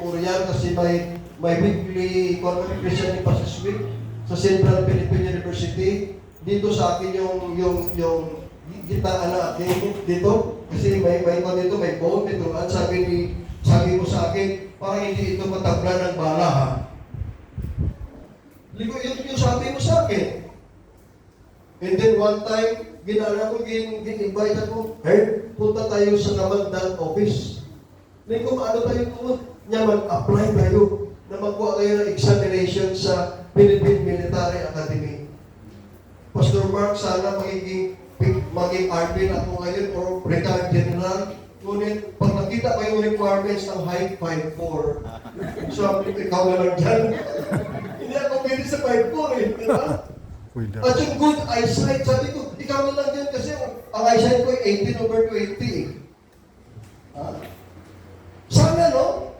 Memorial kasi may weekly Christian Emphasis Week sa Central Philippine University. Dito sa akin yung gitaan natin dito kasi may dito, may phone, may turuan. Sabi mo sa akin, parang hindi ito matabla ng bala, ha? Ligo, yung sabi mo sa akin. And then one time, gin-invite ako, hey, punta tayo sa Kamandan office. Ligo, ano tayo doon? Niya mag-apply tayo na magkuha kayo ng examination sa Philippine Military Academy. Pastor Mark, sana maging RP na ako ngayon or retired general. Ngunit, pag nakita ko yung requirements ng height 5'4", so, ikaw na lang dyan. Hindi ako pwede sa 5'4", eh. Diba? At yung good eyesight, sabi ko, ikaw na lang dyan kasi ang eyesight ko ay 18/20 eh. Ha? Sana, no?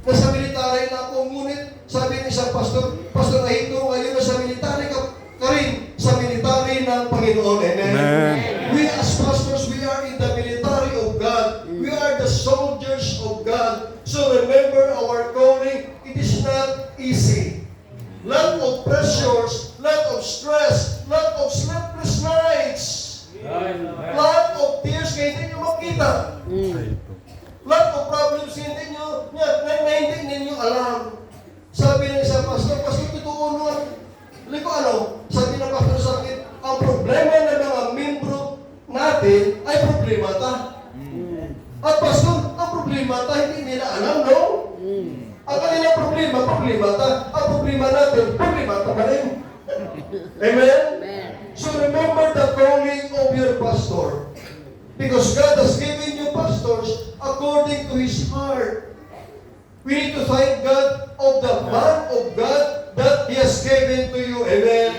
Nasa military na ako, ngunit sabi ni isang pastor, Pastor Ahito, ngayon nasa military ka rin, sa military ng Panginoon. Amen? Amen. We as pastors, we are in the military of God. We are the soldiers of God. So remember our calling, it is not easy. Lot of pressures, lot of stress, lot of sleepless nights, lot of tears na hindi nyo makita. Lot of problems na hindi ninyo alam. Sabi ng isang pastor, totoo nun. Sabi ng pastor sa akin, ang problema ng mga membro natin ay problema ta. At pastor, ang problema ta, hindi nila alam, no? Ang kanilang problema ta. Ang problema natin, problema ta pa rin. Amen? So remember the calling of your pastor. Because God has given you pastors according to His heart. We need to thank God of the man of God that He has given to you. Amen?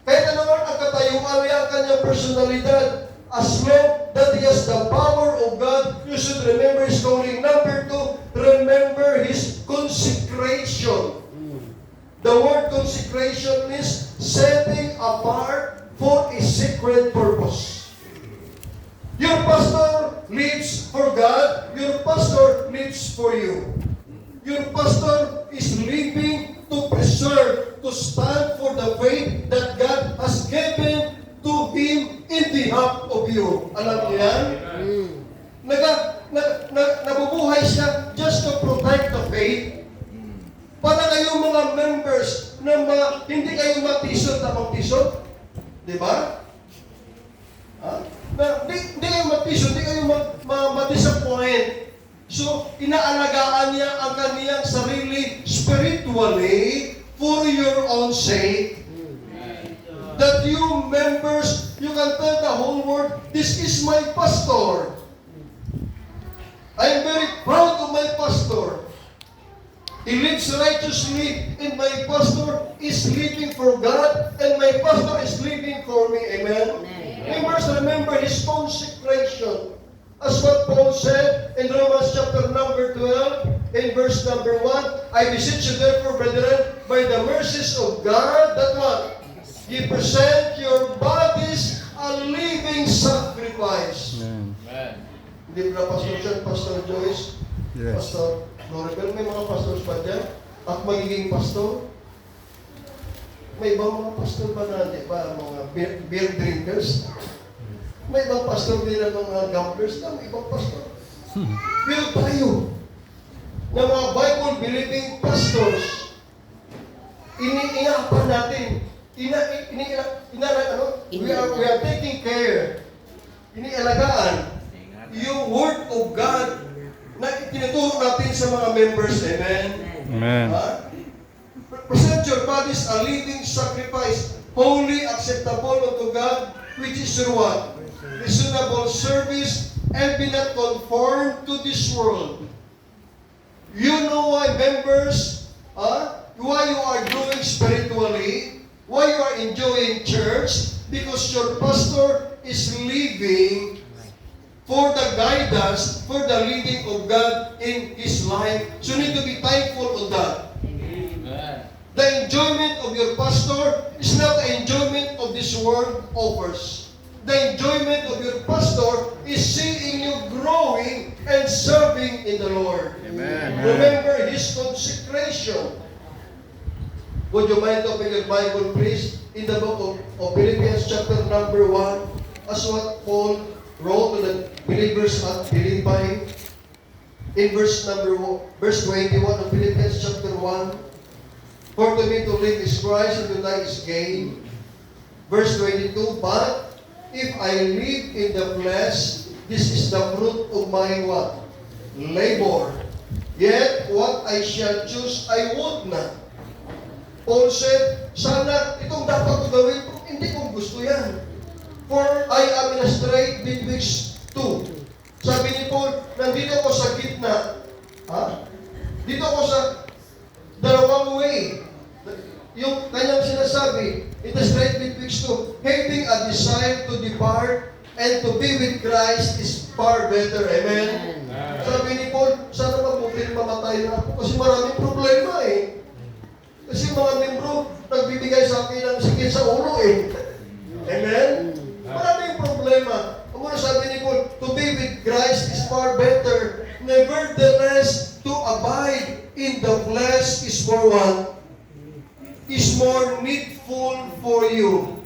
Kahit ano man ang katayuan niya ang kanyang personalidad, as long that He has the power of God, you should remember His calling. Number 2, remember His consecration. The word consecration is setting apart for a sacred purpose. Your pastor lives for God. Your pastor lives for you. Your pastor is living to preserve, to stand for the faith that God has given to him in behalf of you. Alam niyo yan? Nabubuhay siya just to protect the faith. Para kayong mga members na hindi kayo matisod na magtisod. Diba? Hindi kayo matisod, hindi kayo ma-disappoint. So, inaalagaan niya ang kaniyang sarili spiritually for your own sake. That you members, you can tell the whole world, this is my pastor. I am very proud of my pastor. He lives righteously, and my pastor is living for God, and my pastor is living for me. Amen? Members, remember his consecration. As what Paul said in Romans chapter number 12, in verse number 1, I beseech you therefore, brethren, by the mercies of God, that what? You present your bodies a living sacrifice. Amen. Hindi ba Pastor John, Pastor Joyce, yes. Pastor Noribel, may mga pastors pa dyan? At magiging pastor? May ibang mga pastor ba na, di ba, mga beer drinkers? May ibang pastor nila mga gamblers na, may ibang pastor. Pero tayo, na mga Bible-believing pastors, iniiyapan natin, we are taking care, inialagaan, yung Word of God na tinuturo natin sa mga members. Amen? Amen. Present your bodies a living sacrifice, holy, acceptable unto God, which is your what? Reasonable service, and be not conformed to this world. You know why, members, why you are doing spiritually, why you are enjoying church, because your pastor is living for the guidance, for the leading of God in his life. So you need to be thankful on that. Amen. The enjoyment of your pastor is not the enjoyment of this world offers. The enjoyment of your pastor is seeing you growing and serving in the Lord. Amen. Remember his consecration. Would you mind opening your Bible, please, in the book of Philippians chapter number 1, as what Paul wrote to the believers at Philippi, in verse 21 of Philippians chapter 1, for to me to live is Christ and to die is gain. Verse 22, but if I live in the flesh, this is the fruit of my what? Labor. Yet what I shall choose, I would not. Paul said, sana itong dapat ko gawin, hindi ko gusto yan. For I am in a strait betwixt two. Sabi ni Paul, nandito ako sa gitna. Dito ako sa dalawang way. Yung kanyang sinasabi, in the strait betwixt two, having a desire to depart and to be with Christ is far better. Amen? Sabi ni Paul, sana mabuting mamatay na ako kasi maraming problema eh. Kasi mga membro, nagbibigay sa akin ng sakit sa ulo eh. Amen? Maraming problema. Ang muna sabi ni Paul, to be with Christ is far better. Nevertheless, to abide in the flesh is for what? Is more needful for you.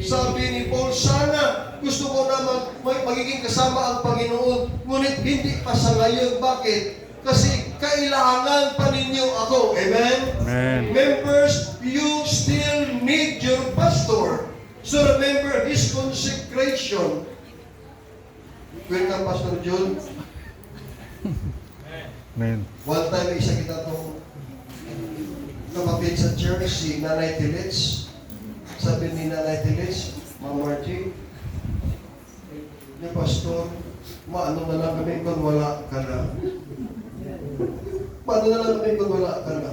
Sabi ni Paul, sana gusto ko na magiging kasama ang Panginoon, ngunit hindi pa sa ngayon. Bakit? Kasi kailangan pa ninyo ako. Amen? Amen. Members, you still need your pastor. So remember his consecration. Welcome, Pastor John. Amen. One time, isa kita itong kapatid sa church, si Nanay Tilits. Sabi ni Nanay Tilits, Ma'am Margie, yung pastor, maano na lang kami kung wala ka na. Paano na lang kami kung wala ka na?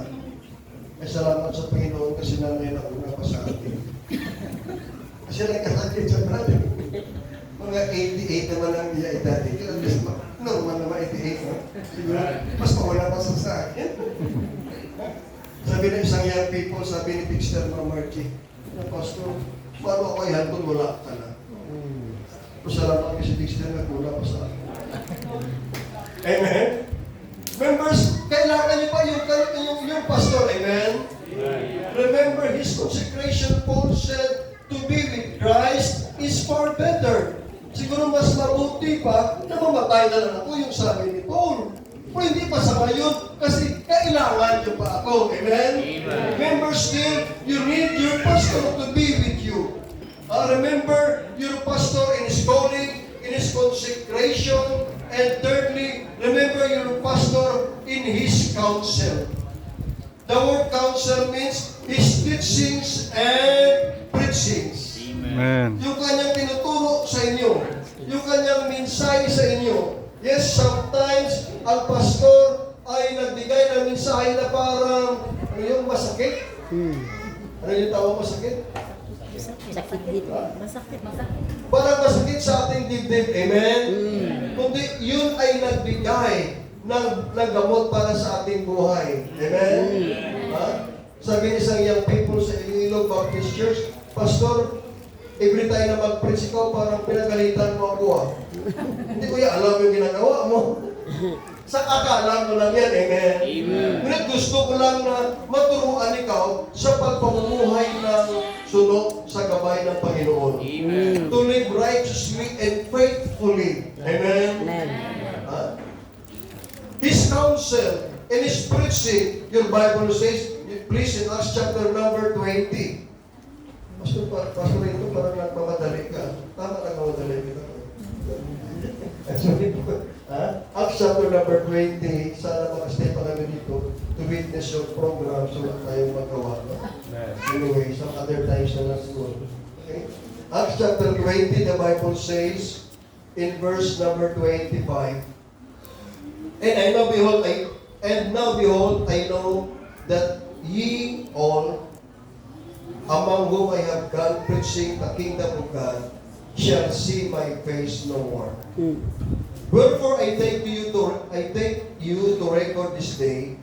Ay salamat sa Panginoon kasi nanay na una pa sa atin. Kasi nagkakakit sa brother. Mga 88 naman ang iya edad. Kaya least normal naman 88. No? Siguro, mas mawala pa sa akin. Sabi ng isang young people, sabi ni Pixter Marmarchi, Pastor, paano ako yan kung wala ka na? Pasalamat kasi Pixter nagmula pa sa akin. Amen? Members, kailangan niyo pa yung pastor, amen? Remember his consecration, Paul said, to be with Christ is far better. Siguro mas mabuti pa na mamatay na lang ako, yung sabi ni Paul. Pero hindi pa sa ngayon, kasi kailangan niyo pa ako, amen? Remember still, you need your pastor to be with you. Remember your pastor in his calling, in his consecration, and thirdly, remember your pastor in his counsel. The word counsel means his teachings and preachings. Amen. Yung kanyang tinuturo sa inyo, yung kanyang mensahe sa inyo. Yes, sometimes ang pastor ay nagbigay ng mensahe na parang ano yung masakit. Ano yung tawag masakit? Sakit dito. Masakit. Parang masakit sa ating dibdib. Amen? Kundi yun ay nagbigay ng gamot para sa ating buhay. Amen? Ha? Sabi ni isang young people sa Iloilo Baptist Church, Pastor, every time na mag-preach ikaw, parang pinagalitan mo ako. Hindi ko alam yung ginagawa mo. Sa akala mo lang yan, amen? Ngunit gusto ko lang na maturuan ikaw sa pagpamumuhay ng sunod sa gabay ng Panginoon. To live righteously and faithfully. Amen? His counsel and his preaching, your Bible says, please in Acts chapter number 20. Pastor ito parang nagmamadali ka. Tama nagmamadali ka. Acts chapter number 20, sana makastay pa kami dito to witness your program so na tayo magawa. Anyway, some other times na lang siguro. Okay? Acts chapter 20, the Bible says in verse number 25, And now behold, I know that ye all, among whom I have gone preaching the kingdom of God, shall see my face no more. Wherefore I take you to record this day,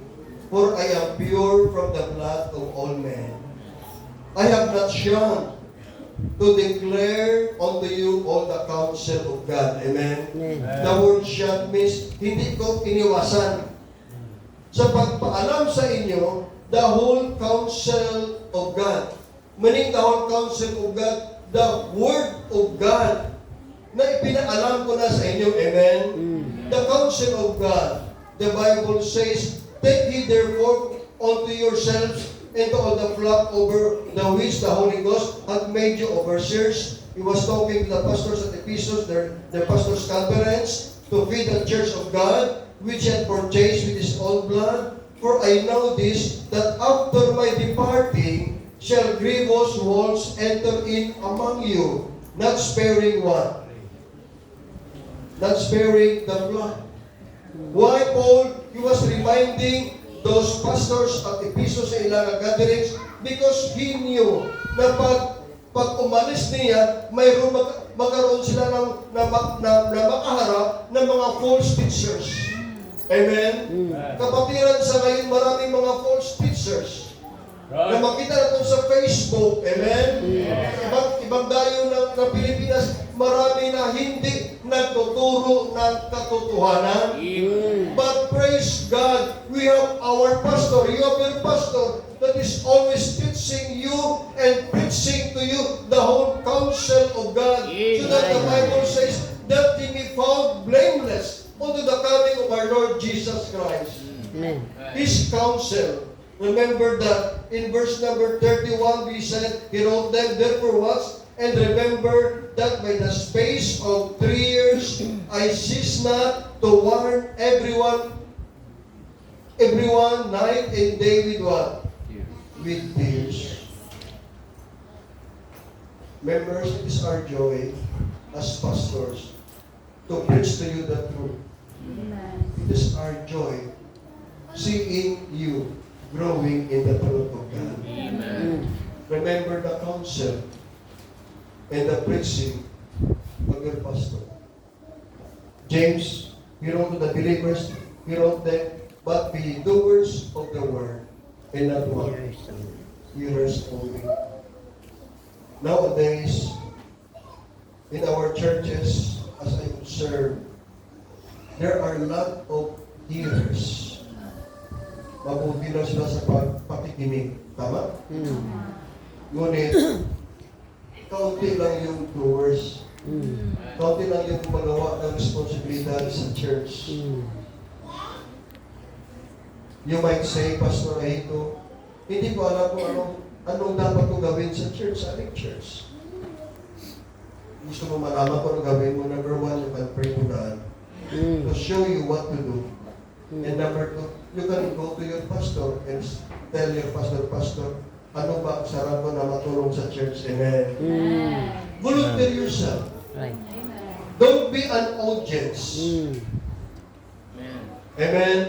for I am pure from the blood of all men. I have not shunned to declare unto you all the counsel of God. Amen? Amen. The word shall means hindi ko iniwasan. Sa pagpaalam sa inyo, the whole counsel of God. Meaning the whole counsel of God, the word of God na ipinaalam ko na sa inyo. Amen? The counsel of God. The Bible says, take heed therefore unto yourselves and to all the flock over the which the Holy Ghost hath made you overseers. He was talking to the pastors at Ephesus, their pastors' conference, to feed the church of God, which he had purchased with his own blood. For I know this, that after my departing shall grievous wolves enter in among you, not sparing what? Not sparing the flock. Why Paul? He was reminding those pastors at Ephesus sa ilang gatherings because he knew na pag umalis niya, mayroon magkaroon sila na makaharap ng mga false teachers. Amen? Kapatiran sa ngayon, maraming mga false teachers. Na makita natin sa Facebook, amen? Ibang dayo ng Pilipinas, marami na hindi nagtuturo ng katotohanan. But praise God, we have our pastor, you have your pastor that is always teaching you and preaching to you the whole counsel of God. So that the Bible says that he be found blameless unto the coming of our Lord Jesus Christ. Amen. His counsel. Remember that in verse number 31, we said, he wrote them, therefore watch, and remember that by the space of 3 years, I cease not to warn everyone night and day with what? With tears. Members, it is our joy as pastors to preach to you the truth. It is our joy seeing you growing in the truth of God. Amen. Remember the counsel and the preaching of your pastor. James, he wrote to the believers, he wrote them, but be doers of the word and not what? Hearers only. Nowadays, in our churches, as I observe, there are a lot of hearers. Mabuti lang sila sa pakikinig. Tama? Ngunit, kaunti lang yung doers. Kaunti lang yung magawa ng responsibilidad sa church. You might say, Pastor Ahito, hindi ko alam kung anong dapat ko gawin sa church, sa ating church. Gusto mo malaman kung anong gawin mo. Number one, you can pray to God to show you what to do. And number two, you can go to your pastor and tell your pastor, ano ba ang sarap ko na matulong sa church? Amen. Volunteer yourself. Right. Don't be an audience. Amen.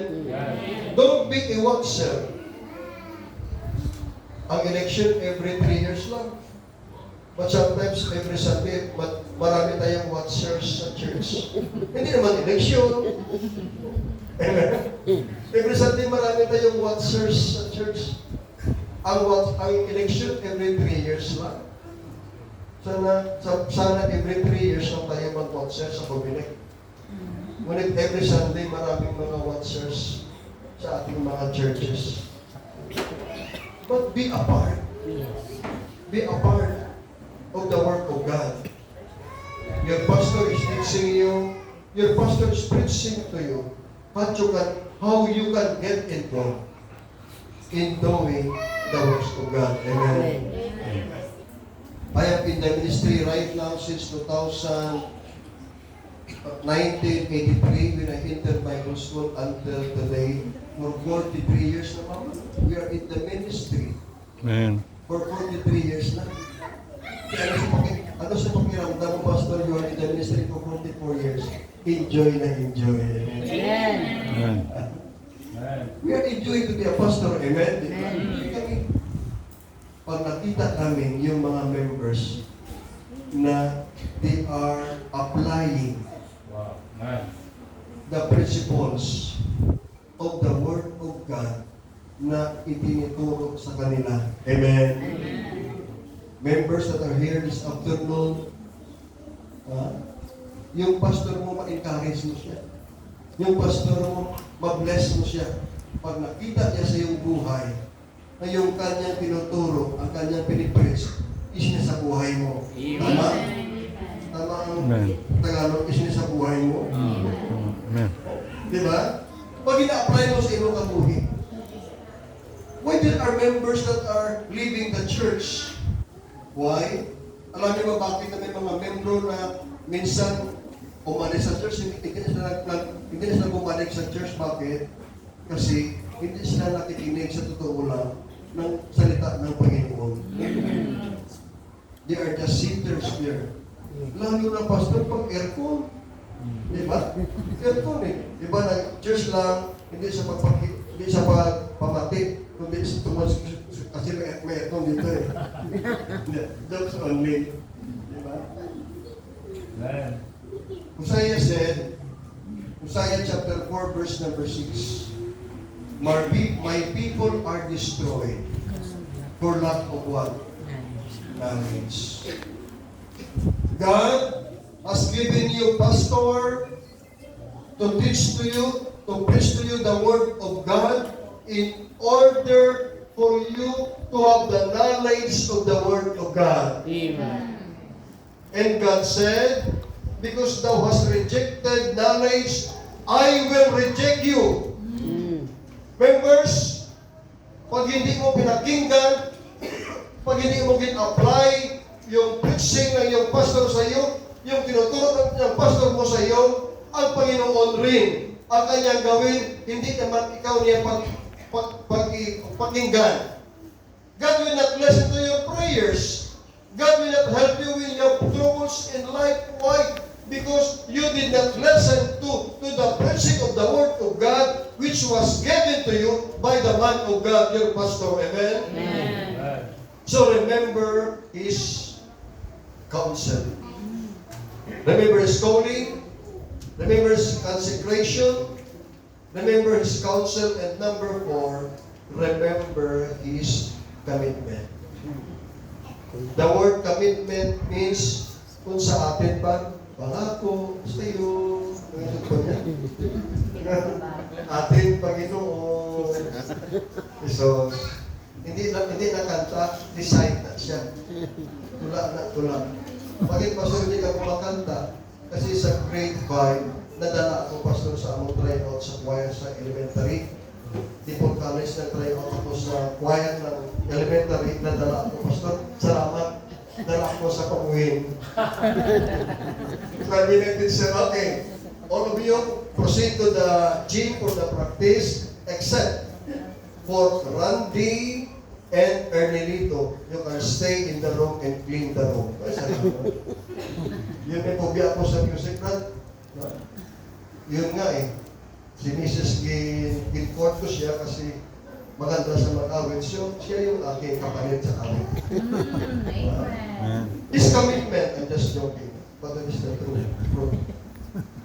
Don't be a watcher. Ang election every 3 years lang. But sometimes every Sunday, marami tayong watchers sa church. Hindi naman election. Amen. Every Sunday, marami tayong watchers sa church. Ang election every 3 years lang. Sana every 3 years lang tayo mag-watcher sa Comelec. Ngunit every Sunday, maraming mga watchers sa ating mga churches. But be a part. Be a part of the work of God. Your pastor is teaching you. Your pastor is preaching to you how you can get involved in doing the works of God. Amen. I am in the ministry right now since 1983 when I entered Bible school until today. For 43 years na, Mama. We are in the ministry. Amen. For 43 years na. Ano sa pakiramdam mo, Pastor? You are in the ministry for 44 years. Enjoy na enjoy. Amen. Amen. We are enjoying to be a pastor. Amen. Pag nakita namin yung mga members na they are applying the principles of the Word of God na itinuturo sa kanila. Amen. members that are here this afternoon, yung pastor mo ma-encourage mo siya. Yung pastor mo, ma-bless mo siya. Pag nakita niya sa iyong buhay, na yung kanyang tinuturo, ang kanyang pinipreach, is niya sa buhay mo. Tama? Tama ang Amen. Tagalog, is niya sa buhay mo. Amen. Di ba? Pag ina-apply mo sa iyong kabuhi, why there are members that are leaving the church? Why? Alam niyo ba bakit na may mga membro na minsan umalis sa church, hindi na sila bumalik sa church. Bakit? Kasi hindi sila nakikinig sa totoo lang ng salita ng Panginoon. They are just sitters there. Lalo na pastor pag aircon. Di ba? Aircon eh. Di ba na church lang, hindi sa pagpamati, kundi sa tumas, kasi may aircon dito eh. Jokes only. Di ba? Amen. Hosea said, Hosea chapter 4 verse number 6, My people are destroyed for lack of what? Knowledge. God has given you pastor to teach to you, to preach to you the word of God in order for you to have the knowledge of the word of God. Amen. And God said, because thou hast rejected knowledge, I will reject you. Members, pag hindi mo pinakinggan, pag hindi mo gin-apply yung preaching ng iyong pastor sa iyo, yung tinuturo ng pastor mo sa iyo, ang Panginoon rin ang kanyang gawin, hindi naman ikaw niya pakinggan. God will not listen to your prayers. God will not help you with your troubles in life. Why? Because you did not listen to the preaching of the word of God, which was given to you by the man of God, your pastor. Amen? Amen. So remember his counsel. Remember his calling. Remember his consecration. Remember his counsel. And number 4, remember his commitment. The word commitment means kung sa atin ba, pangako sa iyo, atin Panginoon. So, hindi na kanta, decide na siya. Tula. Bakit pastor hindi ka kumakanta? Kasi sa grade 5, nadala ako pastor sa among tryout sa choir sa elementary. Tipong college na tryout ako sa choir ng elementary, nadala ako pastor. Salamat. Dala ako sa pag-uwin. Sabi natin siya, okay, all of you proceed to the gym for the practice, except for Randy and Ernelito. You can stay in the room and clean the room. Yun may pobya ako sa music run. Yun nga eh. Si Mrs. Gilford ko siya kasi maganda sa mag-awit. So, siya yung aking kapalit sa awit. This commitment, I'm just joking, but that is the truth.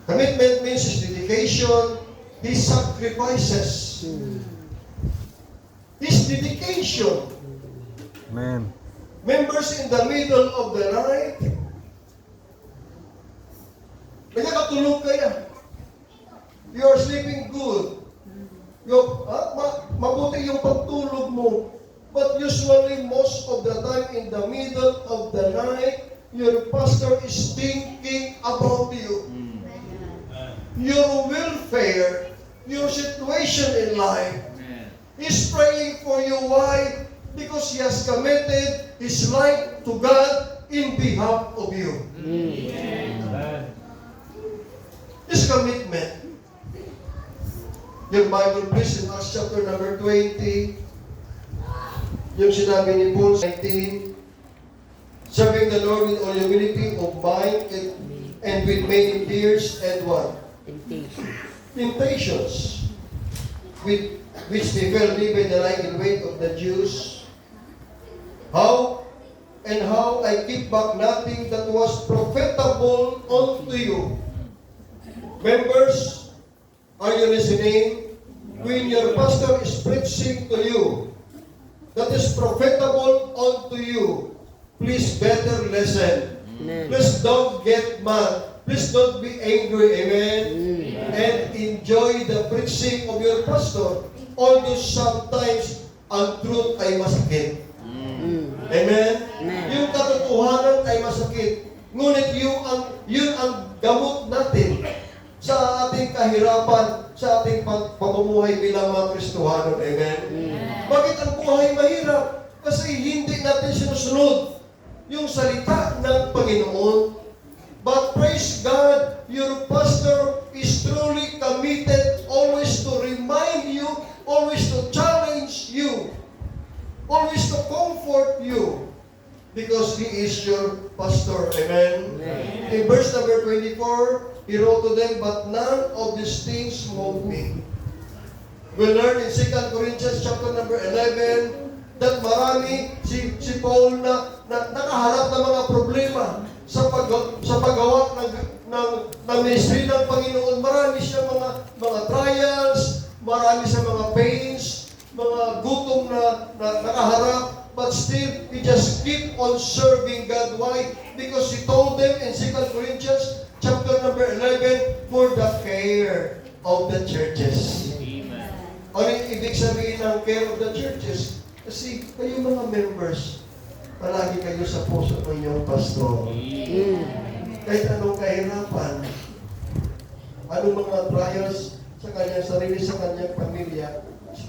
Commitment means his dedication, his sacrifices. His dedication. Amen. Members in the middle of the night, nagkakatulog kaya. You are sleeping good. Mabuti yung pagtulog mo. But usually, most of the time in the middle of the night, your pastor is thinking about you. Your welfare, your situation in life. He's praying for you. Why? Because he has committed his life to God in behalf of you. Amen. His commitment. Yung Bible, please, in Acts chapter number 20, yung sinabi ni Paul 19, serving the Lord with all humility of mind and with many tears and what? Temptations. With which they fell living the lying in wait of the Jews. How I keep back nothing that was profitable unto you. Members, are you listening? When your pastor is preaching to you, that is profitable unto you, please better listen. Amen. Please don't get mad. Please don't be angry. Amen. And enjoy the preaching of your pastor. Although sometimes ang truth ay masakit. Amen? Amen. Yung katotohanan ay masakit. Ngunit yun ang gamot natin sa ating kahirapan, sa ating pamumuhay bilang mga Kristohano. Amen? Bakit ang buhay mahirap? Kasi hindi natin sinusunod yung salita ng Panginoon. But praise God, your pastor is truly committed always to remind you, always to challenge you, always to comfort you, because he is your pastor. Amen? In verse number 24, he wrote to them, but none of these things move me. We learn in 2 Corinthians chapter number 11 that marami si Paul na nakaharap ng mga problema sa paggawa ng ministry ng Panginoon. Marami siyang mga trials, marami siyang mga pains, mga gutom na nakaharap, but still, he just keep on serving God. Why? Because he told them in 2 Corinthians chapter number 11, for the care of the churches. Amen. Ano yung ibig sabihin ng care of the churches? Kasi kayo mga members, palagi kayo sa puso ng inyong pastor. Kahit anong kahirapan, anong mga trials sa kanyang sarili, sa kanyang pamilya,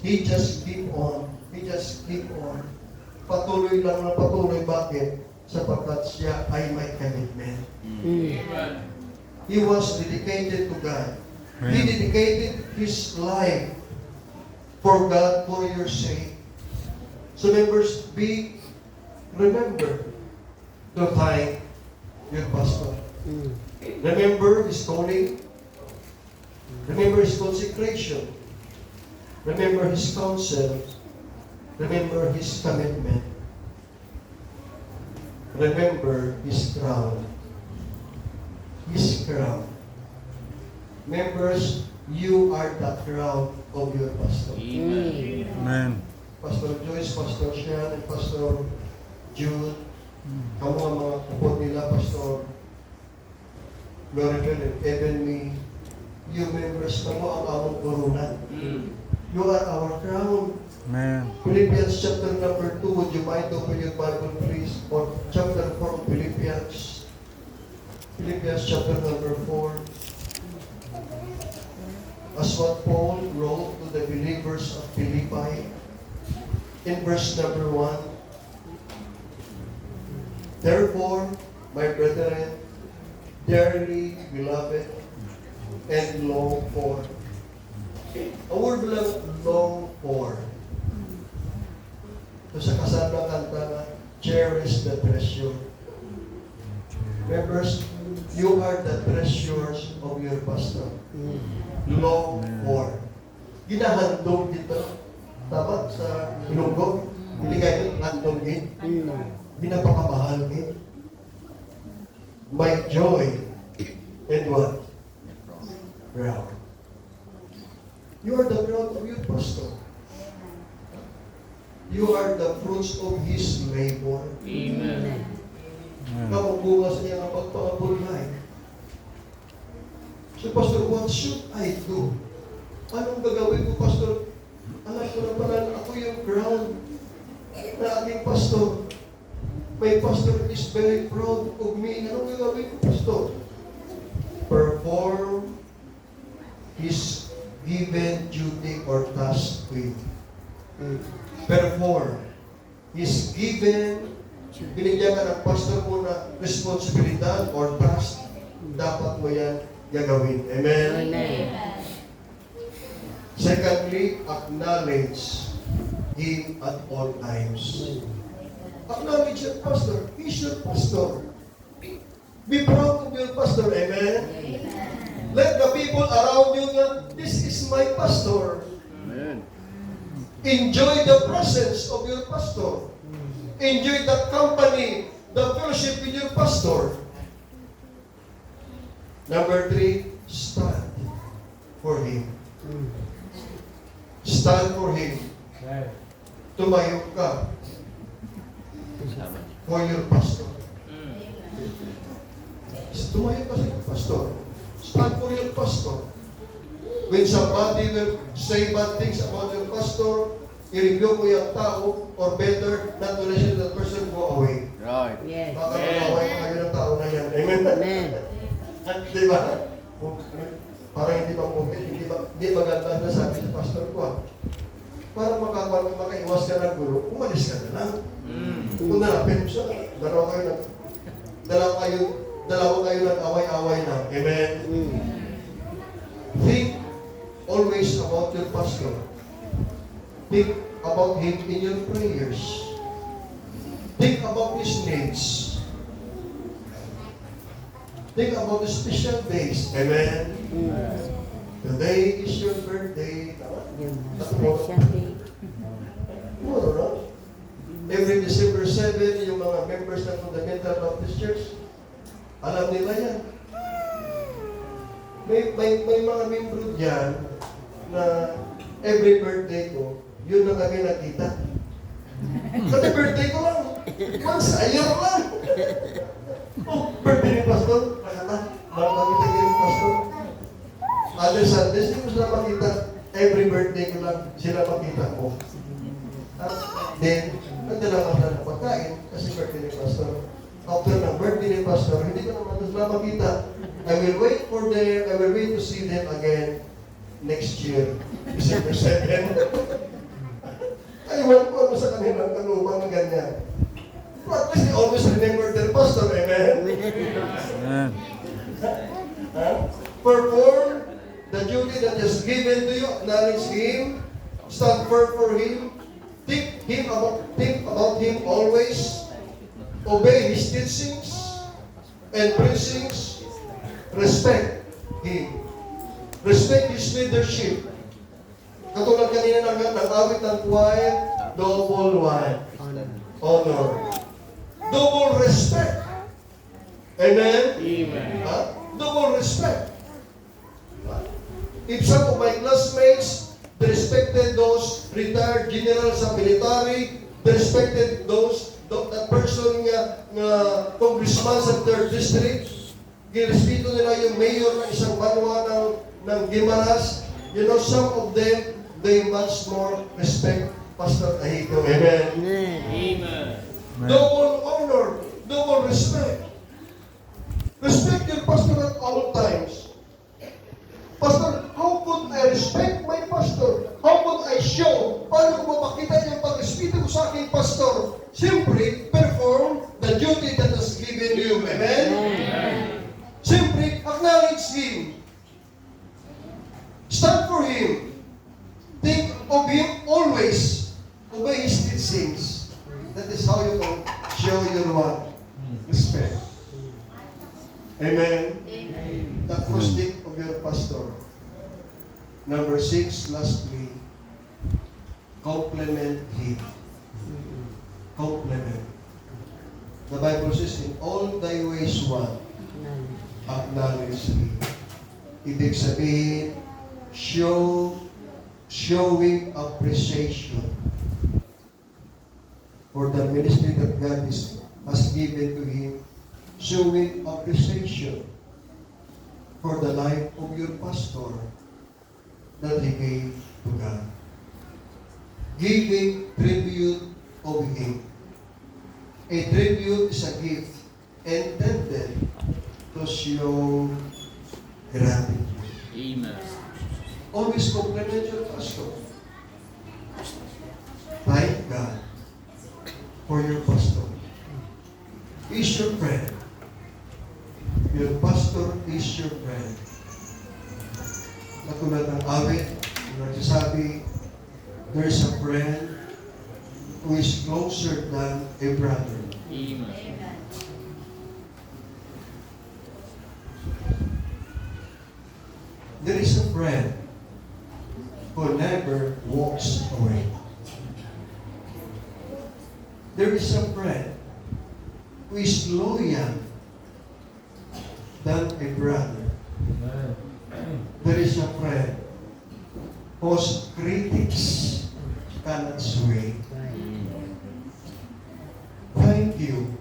he just keep on. He just keep on. Patuloy lang na patuloy. Bakit? Sapagkat siya ay may commitment. He was dedicated to God. He dedicated his life for God, for your sake. So members, remember to thank your pastor. Remember his calling. Remember his consecration. Remember his counsel. Remember his commitment. Remember his crown. His crown. Members, you are the crown of your pastor. Amen. Pastor Joyce, Pastor Sean, and Pastor Jude, kamu ang mga kupot nila, Pastor Loribel and even me, you members, kamu ang among turunan. You are our crown. Amen. Philippians chapter number 2, would you mind open your Bible please? Or chapter 4 of Philippians. Philippians chapter number 4. As what Paul wrote to the believers of Philippi, in verse number 1, therefore, my brethren, dearly beloved and longed for. Ang word lang, long for. So sa kasamang kanta na, cherish the treasure. Members, you are the treasures of your pastor. Long for. Ginahandog dito. Tama sa Ilonggo. Hindi kayo handogin. Binapakamahal. My joy and what? Proud. You are the proud of your pastor. You are the fruits of his labor. Amen. Kamabungas niya ng pagpapabulay. So, Pastor, what should I do? Anong gagawin ko, Pastor? Alam ko na pala na ako yung ground na aking pastor. My pastor is very proud of me. Anong gagawin ko, Pastor? Perform his given duty or task with. Perform his given, binigyan ka ng pastor mo na responsibilidad or task, dapat mo yan gagawin. Amen? Secondly, acknowledge him at all times. Acknowledge your pastor. He's your pastor. Be proud of your pastor. Amen? Let the people around you know, this is my pastor. Enjoy the presence of your pastor. Enjoy the company, the fellowship with your pastor. Number 3, stand for him. Stand for him. Amen. Tumayo ka. for your pastor. Tumayo kasi, pastor. Stand for your pastor. When somebody will say bad things about your pastor, i-review mo yung tao, or better, not to listen to that person, go away. Right. Yes. Baka mag-away pa kayo ng tao na yan. Amen? Amen. Di ba? Parang hindi maganda na sabi sa pastor ko. Para makaiwas ka ng gulo, umalis ka na lang. Kung narapin mo siya, dalawa kayo ng away-away na. Amen? Think always about your pastor. Think about him in your prayers. Think about his needs. Think about the special days. Amen? Today is your birthday. Yung special day. No. Every December 7, yung mga members ng Fundamental Baptist Church, alam nila yan. May mga membro dyan na every birthday ko, yun na kami nakita. Kasi birthday ko lang. Once a year lang. Oh, birthday ni Pastor. Makakita kayo ni Pastor. Other Sundays, hindi ko sila makita. Every birthday ko lang sila makita ko. Then, nagdala ka na ng pagkain kasi birthday ni Pastor. After ng birthday ni Pastor, hindi ko naman sila makita. I will wait to see them again next year, December 7. Aywan ko ano sa kanilang kalubang na ganyan. But at least they always remember their pastor, amen? Amen. Perform the duty that is given to you, acknowledge Him, stand firm for Him, think about Him always, obey His teachings and preachings, respect Him, respect His leadership. Katulad kanina ng awit ng quiet, double one, honor. Double respect. Amen? Amen. Double respect. If some of my classmates, they respected those retired generals sa military, they respected that person nga congressman sa third district, girespeto nila yung mayor ng isang banwa ng Guimaras, you know, some of them, they much more respect Pastor Ahito. Amen? Amen. Double honor, double respect. Respect your pastor at all times. Pastor, how could I respect my pastor? How could I show? Paano ko mapakita yung pag-respeto ko sa aking pastor? Simply, perform the duty that is given you. Amen? Simply, acknowledge Him. Stand for Him. Think of Him always. Obey His teachings. That is how you can show your what? Respect. Amen? The first thing of your pastor. Number 6, lastly, compliment him. Compliment. The Bible says, in all thy ways what? Acknowledge him. Ibig sabihin, showing appreciation for the ministry that God has given to him, showing appreciation for the life of your pastor that he gave to God. Giving tribute of him. A tribute is a gift intended to show gratitude. Amen. Always compliment your pastor. Thank God for your pastor. He's your friend. Your pastor is your friend. Katulad ng awit, nagsasabi, there's a friend who is closer than a brother. Amen. There is a friend who never walks away. There is a friend who is loyal than a brother. There is a friend whose critics cannot sway. Thank you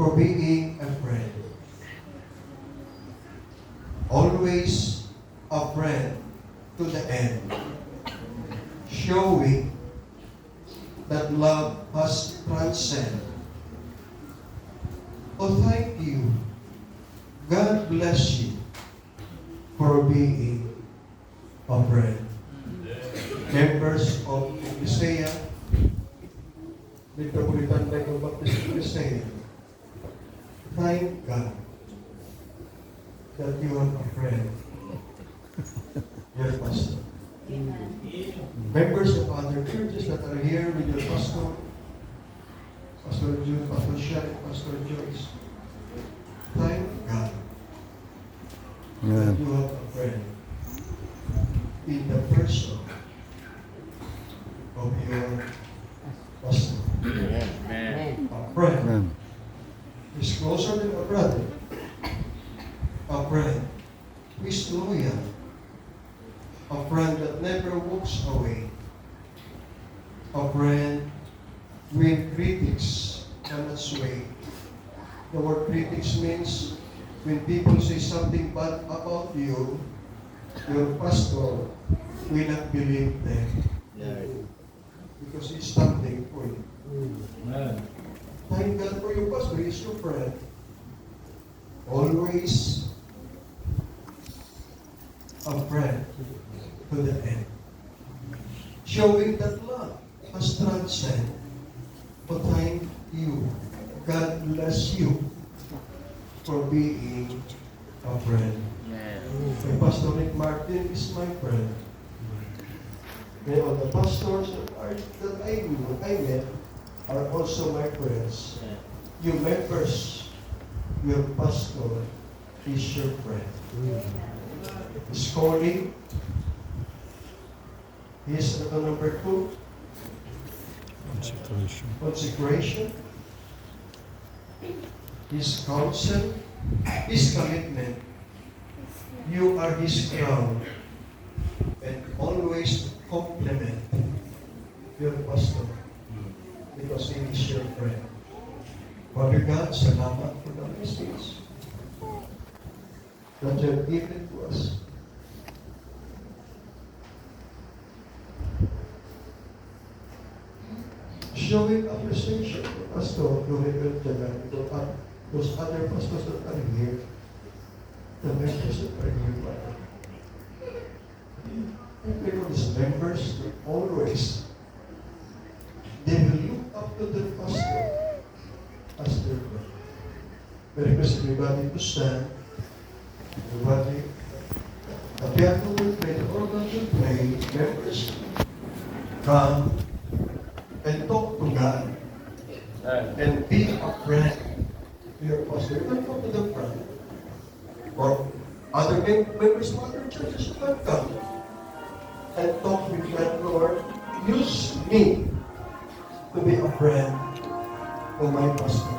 for being a friend. Always a friend to the end. Showing that love has transcended. Oh, thank you. God bless you for being a friend. Members of Ecclesia, Metropolitan Bible Baptist Ecclesia, thank God that you are a friend. Your pastor. Members of other churches that are here with your pastor, Pastor Jude, Pastor Shaq, Pastor Joyce, thank God that Amen. you have a friend in the person of your pastor. Amen. A friend Amen. is closer than a brother. A friend who is loyal. A friend that never walks away. A friend when critics cannot sway. The word critics means when people say something bad about you, your pastor will not believe them. Because he's standing for you. Amen. Thank God for your pastor. He's your friend. Always a friend to the end. Showing that love has transcended. But thank you. God bless you for being a friend. Amen. My Pastor Rick Martin is my friend. Many of the pastors that I met are also my friends. You members, your pastor is your friend. His calling, his number 2, Consecration. consecration, his counsel, his commitment. You are his crown, and always compliment your pastor because he is your friend. Father God, salamat for the message that you have given to us. Showing appreciation to Pastor Loreto Jagan, those other pastors that are here, the members that are here, Father. And these members, always, they will look up to the pastor as their friend. I request everybody to stand. Everybody, the piano will play, the organ will play, members come and talk to God and be a friend to your pastor. You can come to the front. Or other members of other churches can come and talk with God, Lord. Use me to be a friend of my pastor.